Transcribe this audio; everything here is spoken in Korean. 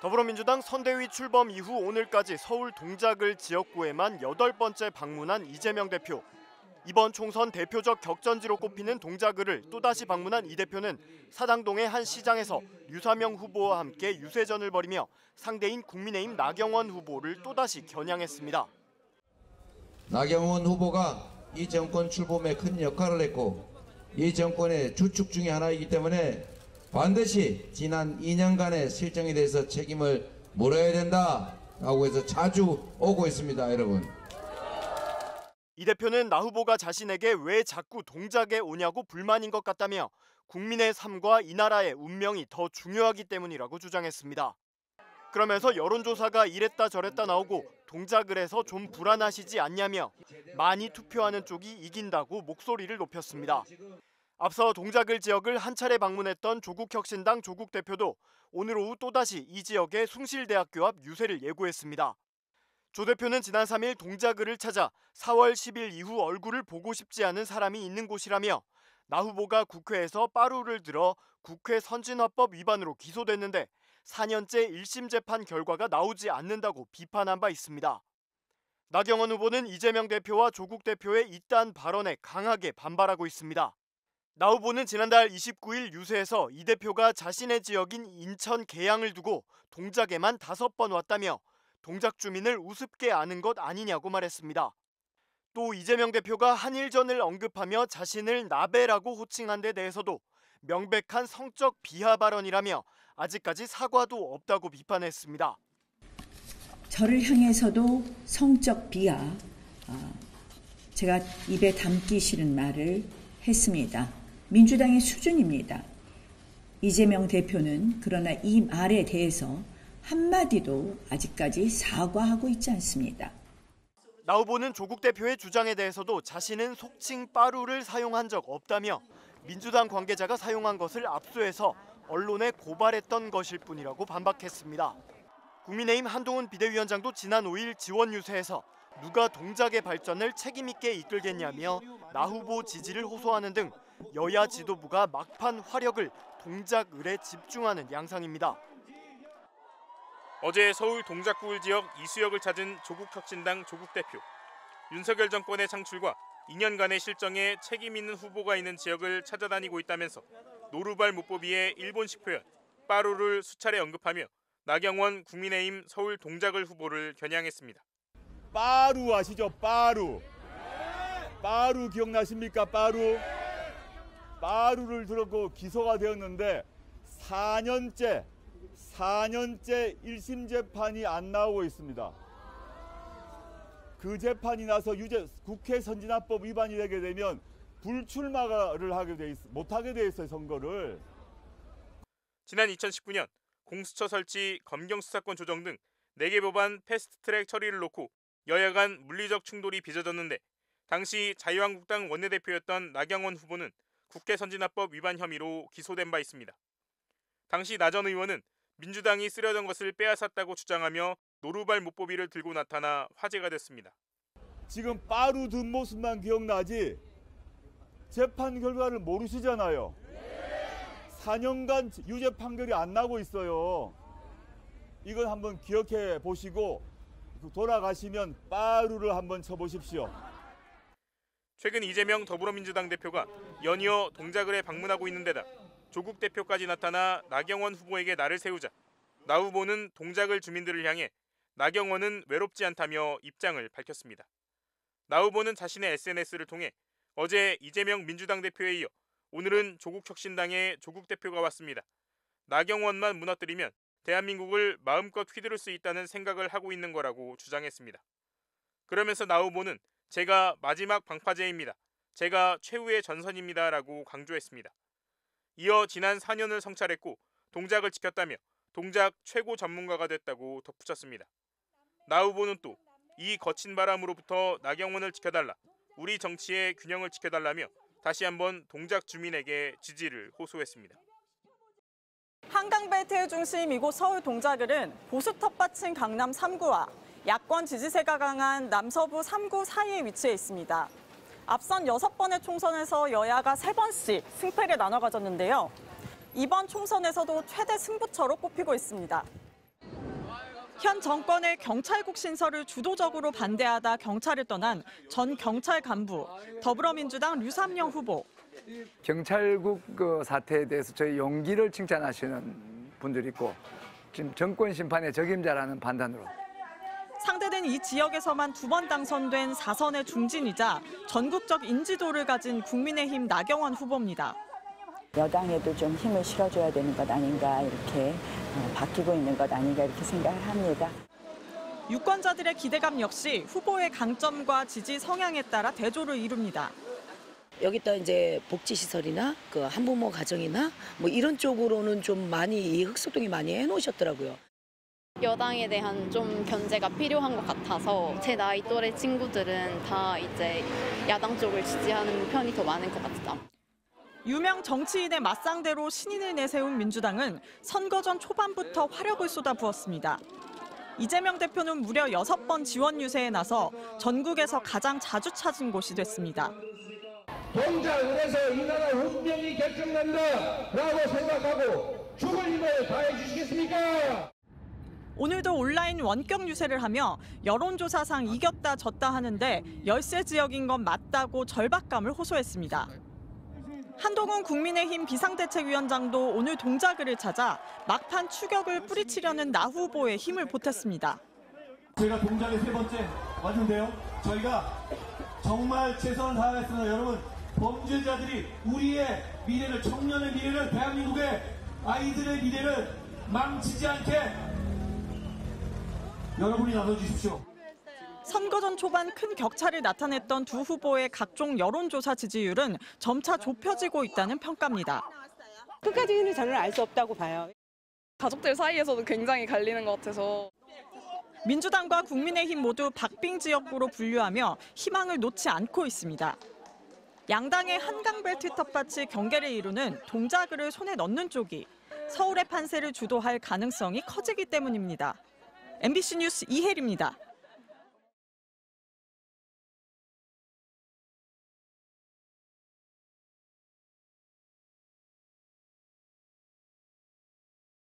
더불어민주당 선대위 출범 이후 오늘까지 서울 동작을 지역구에만 8번째 방문한 이재명 대표. 이번 총선 대표적 격전지로 꼽히는 동작을을 또다시 방문한 이 대표는 사당동의 한 시장에서 유사명 후보와 함께 유세전을 벌이며 상대인 국민의힘 나경원 후보를 또다시 겨냥했습니다. 나경원 후보가 이 정권 출범에 큰 역할을 했고 이 정권의 주축 중에 하나이기 때문에 반드시 지난 2년간의 실정에 대해서 책임을 물어야 된다라고 해서 자주 오고 있습니다, 여러분. 이 대표는 나 후보가 자신에게 왜 자꾸 동작에 오냐고 불만인 것 같다며 국민의 삶과 이 나라의 운명이 더 중요하기 때문이라고 주장했습니다. 그러면서 여론조사가 이랬다 저랬다 나오고 동작을 해서 좀 불안하시지 않냐며 많이 투표하는 쪽이 이긴다고 목소리를 높였습니다. 앞서 동작을 지역을 한 차례 방문했던 조국혁신당 조국 대표도 오늘 오후 또다시 이 지역의 숭실대학교 앞 유세를 예고했습니다. 조 대표는 지난 3일 동작을을 찾아 4월 10일 이후 얼굴을 보고 싶지 않은 사람이 있는 곳이라며 나 후보가 국회에서 빠루를 들어 국회 선진화법 위반으로 기소됐는데 4년째 1심 재판 결과가 나오지 않는다고 비판한 바 있습니다. 나경원 후보는 이재명 대표와 조국 대표의 이딴 발언에 강하게 반발하고 있습니다. 나 후보는 지난달 29일 유세에서 이 대표가 자신의 지역인 인천 계양을 두고 동작에만 5번 왔다며 동작 주민을 우습게 아는 것 아니냐고 말했습니다. 또 이재명 대표가 한일전을 언급하며 자신을 나베라고 호칭한 데 대해서도 명백한 성적 비하 발언이라며 아직까지 사과도 없다고 비판했습니다. 저를 향해서도 성적 비하, 제가 입에 담기 싫은 말을 했습니다. 민주당의 수준입니다. 이재명 대표는 그러나 이 말에 대해서 한마디도 아직까지 사과하고 있지 않습니다. 나 후보는 조국 대표의 주장에 대해서도 자신은 속칭 빠루를 사용한 적 없다며 민주당 관계자가 사용한 것을 압수해서 언론에 고발했던 것일 뿐이라고 반박했습니다. 국민의힘 한동훈 비대위원장도 지난 5일 지원 유세에서 누가 동작의 발전을 책임 있게 이끌겠냐며 나 후보 지지를 호소하는 등 여야 지도부가 막판 화력을 동작을에 집중하는 양상입니다. 어제 서울 동작구을 지역 이수역을 찾은 조국혁신당 조국 대표. 윤석열 정권의 창출과 2년간의 실정에 책임 있는 후보가 있는 지역을 찾아다니고 있다면서 노루발 못보비의 일본식 표현 빠루를 수차례 언급하며 나경원 국민의힘 서울 동작을 후보를 겨냥했습니다. 빠루 아시죠? 빠루. 빠루 기억나십니까? 빠루. 빠루를 들었고 기소가 되었는데 4년째 1심 재판이 안 나오고 있습니다. 그 재판이 나서 국회 선진화법 위반이 되게 되면 불출마를 못하게 돼 있어요, 선거를. 지난 2019년 공수처 설치, 검경 수사권 조정 등 4개 법안 패스트트랙 처리를 놓고 여야 간 물리적 충돌이 빚어졌는데 당시 자유한국당 원내대표였던 나경원 후보는 국회 선진화법 위반 혐의로 기소된 바 있습니다. 당시 나 전 의원은 민주당이 쓰려던 것을 빼앗았다고 주장하며 노루발 못보비를 들고 나타나 화제가 됐습니다. 지금 빠루 든 모습만 기억나지 재판 결과를 모르시잖아요. 4년간 유죄 판결이 안 나고 있어요. 이건 한번 기억해 보시고 돌아가시면 빠루를 한번 쳐보십시오. 최근 이재명 더불어민주당 대표가 연이어 동작을에 방문하고 있는 데다 조국 대표까지 나타나 나경원 후보에게 날을 세우자 나 후보는 동작을 주민들을 향해 나경원은 외롭지 않다며 입장을 밝혔습니다. 나 후보는 자신의 SNS를 통해 어제 이재명 민주당 대표에 이어 오늘은 조국혁신당의 조국 대표가 왔습니다. 나경원만 무너뜨리면 대한민국을 마음껏 휘두를 수 있다는 생각을 하고 있는 거라고 주장했습니다. 그러면서 나 후보는 제가 마지막 방파제입니다. 제가 최후의 전선입니다라고 강조했습니다. 이어 지난 4년을 성찰했고 동작을 지켰다며 동작 최고 전문가가 됐다고 덧붙였습니다. 나 후보는 또 이 거친 바람으로부터 나경원을 지켜달라, 우리 정치의 균형을 지켜달라며 다시 한번 동작 주민에게 지지를 호소했습니다. 한강벨트의 중심 이곳 서울 동작을은 보수 텃밭인 강남 3구와 야권 지지세가 강한 남서부 3구 사이에 위치해 있습니다. 앞선 6번의 총선에서 여야가 3번씩 승패를 나눠 가졌는데요. 이번 총선에서도 최대 승부처로 꼽히고 있습니다. 현 정권의 경찰국 신설을 주도적으로 반대하다 경찰을 떠난 전 경찰 간부, 더불어민주당 류삼영 후보. 경찰국 사태에 대해서 저희 용기를 칭찬하시는 분들이 있고 지금 정권 심판의 적임자라는 판단으로. 상대는 이 지역에서만 2번 당선된 4선의 중진이자 전국적 인지도를 가진 국민의힘 나경원 후보입니다. 여당에도 좀 힘을 실어줘야 되는 것 아닌가 이렇게 바뀌고 있는 것 아닌가 이렇게 생각을 합니다. 유권자들의 기대감 역시 후보의 강점과 지지 성향에 따라 대조를 이룹니다. 여기다 이제 복지시설이나 그 한부모 가정이나 뭐 이런 쪽으로는 좀 많이 이 흑소통이 많이 해놓으셨더라고요. 여당에 대한 좀 견제가 필요한 것 같아서 제 나이 또래 친구들은 다 이제 야당 쪽을 지지하는 편이 더 많은 것 같다. 유명 정치인의 맞상대로 신인을 내세운 민주당은 선거 전 초반부터 화력을 쏟아부었습니다. 이재명 대표는 무려 6번 지원 유세에 나서 전국에서 가장 자주 찾은 곳이 됐습니다. 동작을해서 이 나라 운명이 결정난다라고 생각하고 죽을 힘을 다해 주시겠습니까? 오늘도 온라인 원격 유세를 하며 여론조사상 이겼다 졌다 하는데 열세 지역인 건 맞다고 절박감을 호소했습니다. 한동훈 국민의힘 비상대책위원장도 오늘 동작을을 찾아 막판 추격을 뿌리치려는 나 후보에 힘을 보탰습니다. 저희가 동작의 3번째 왔는데요. 저희가 정말 최선을 다하겠습니다. 여러분, 범죄자들이 우리의 미래를, 청년의 미래를, 대한민국의 아이들의 미래를 망치지 않게 여러분이 나눠주십시오. 선거 전 초반 큰 격차를 나타냈던 두 후보의 각종 여론조사 지지율은 점차 좁혀지고 있다는 평가입니다. 끝까지는 저는 알 수 없다고 봐요. 가족들 사이에서도 굉장히 갈리는 것 같아서. 민주당과 국민의힘 모두 박빙 지역구로 분류하며 희망을 놓지 않고 있습니다. 양당의 한강벨트 텃밭이 경계를 이루는 동작을을 손에 넣는 쪽이 서울의 판세를 주도할 가능성이 커지기 때문입니다. MBC 뉴스 이혜리입니다.